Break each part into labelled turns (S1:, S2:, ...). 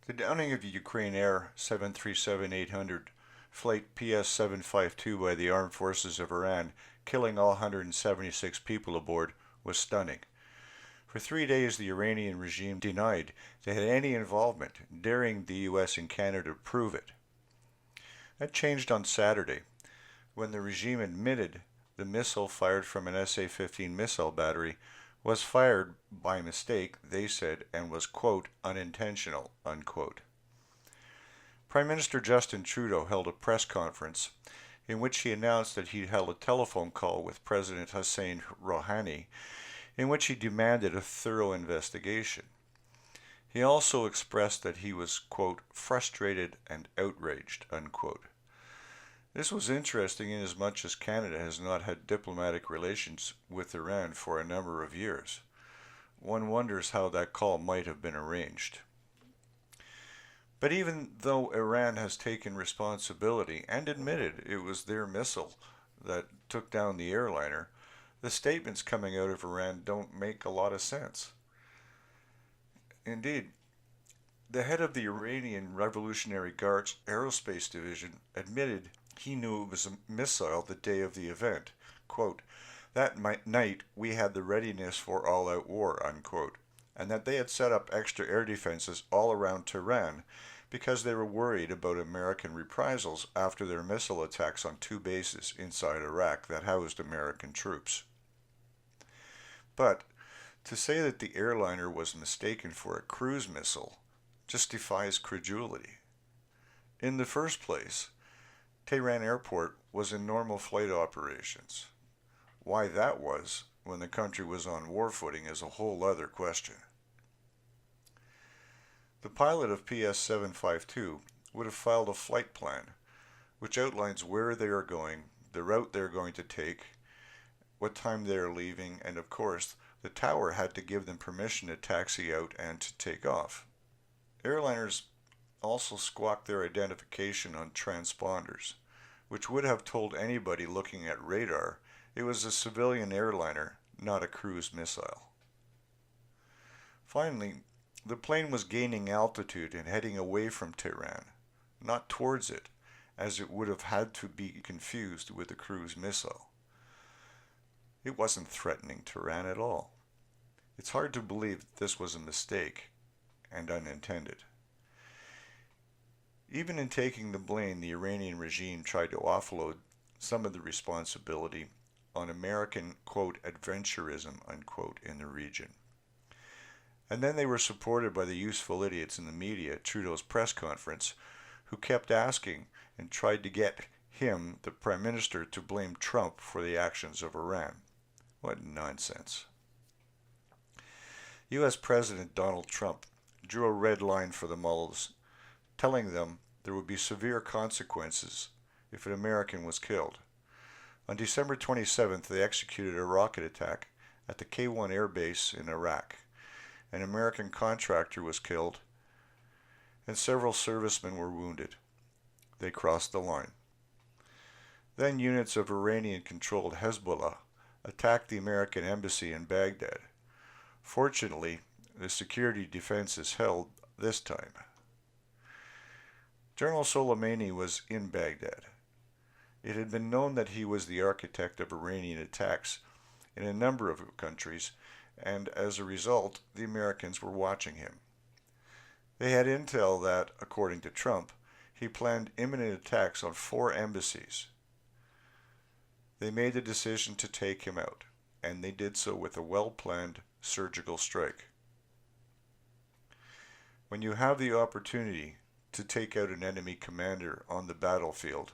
S1: The downing of the Ukrainian Air 737-800 flight PS-752 by the armed forces of Iran, killing all 176 people aboard, was stunning. For 3 days, the Iranian regime denied they had any involvement, daring the US and Canada to prove it. That changed on Saturday, when the regime admitted the missile fired from an SA-15 missile battery was fired by mistake, they said, and was, quote, unintentional, unquote. Prime Minister Justin Trudeau held a press conference in which he announced that he held a telephone call with President Hussein Rouhani in which he demanded a thorough investigation. He also expressed that he was, quote, frustrated and outraged, unquote. This was interesting inasmuch as Canada has not had diplomatic relations with Iran for a number of years. One wonders how that call might have been arranged. But even though Iran has taken responsibility and admitted it was their missile that took down the airliner, the statements coming out of Iran don't make a lot of sense. Indeed, the head of the Iranian Revolutionary Guards Aerospace Division admitted he knew it was a missile the day of the event. Quote, that night we had the readiness for all-out war, unquote, and that they had set up extra air defenses all around Tehran because they were worried about American reprisals after their missile attacks on 2 bases inside Iraq that housed American troops. But to say that the airliner was mistaken for a cruise missile just defies credulity. In the first place, Tehran Airport was in normal flight operations. Why that was, when the country was on war footing, is a whole other question. The pilot of PS-752 would have filed a flight plan, which outlines where they are going, the route they are going to take, what time they are leaving, and of course, the tower had to give them permission to taxi out and to take off. Airliners also squawked their identification on transponders, which would have told anybody looking at radar it was a civilian airliner, not a cruise missile. Finally, the plane was gaining altitude and heading away from Tehran, not towards it, as it would have had to be confused with a cruise missile. It wasn't threatening Tehran at all. It's hard to believe that this was a mistake and unintended. Even in taking the blame, the Iranian regime tried to offload some of the responsibility on American, quote, adventurism, unquote, in the region. And then they were supported by the useful idiots in the media at Trudeau's press conference, who kept asking and tried to get him, the Prime Minister, to blame Trump for the actions of Iran. What nonsense. U.S. President Donald Trump drew a red line for the mullahs, telling them there would be severe consequences if an American was killed. On December 27th, they executed a rocket attack at the K-1 air base in Iraq. An American contractor was killed, and several servicemen were wounded. They crossed the line. Then units of Iranian-controlled Hezbollah attacked the American embassy in Baghdad. Fortunately, the security defenses held this time. General Soleimani was in Baghdad. It had been known that he was the architect of Iranian attacks in a number of countries, and as a result, the Americans were watching him. They had intel that, according to Trump, he planned imminent attacks on 4 embassies. They made the decision to take him out, and they did so with a well-planned surgical strike. When you have the opportunity to take out an enemy commander on the battlefield,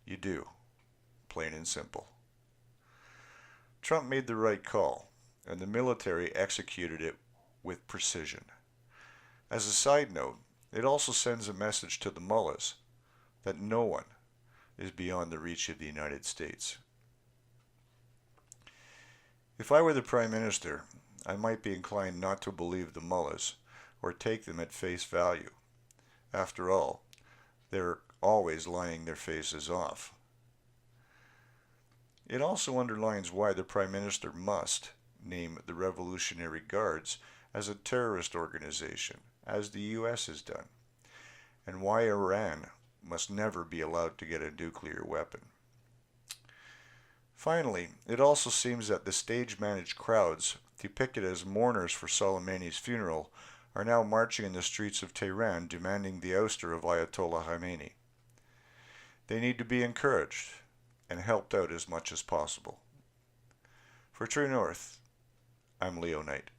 S1: you do, plain and simple. Trump made the right call, and the military executed it with precision. As a side note, it also sends a message to the mullahs that no one is beyond the reach of the United States. If I were the Prime Minister, I might be inclined not to believe the mullahs or take them at face value. After all, they're always lying their faces off. It also underlines why the Prime Minister must name the Revolutionary Guards as a terrorist organization as the US has done, and why Iran must never be allowed to get a nuclear weapon. Finally, it also seems that the stage-managed crowds, depicted as mourners for Soleimani's funeral, are now marching in the streets of Tehran demanding the ouster of Ayatollah Khamenei. They need to be encouraged and helped out as much as possible. For True North, I'm Leo Knight.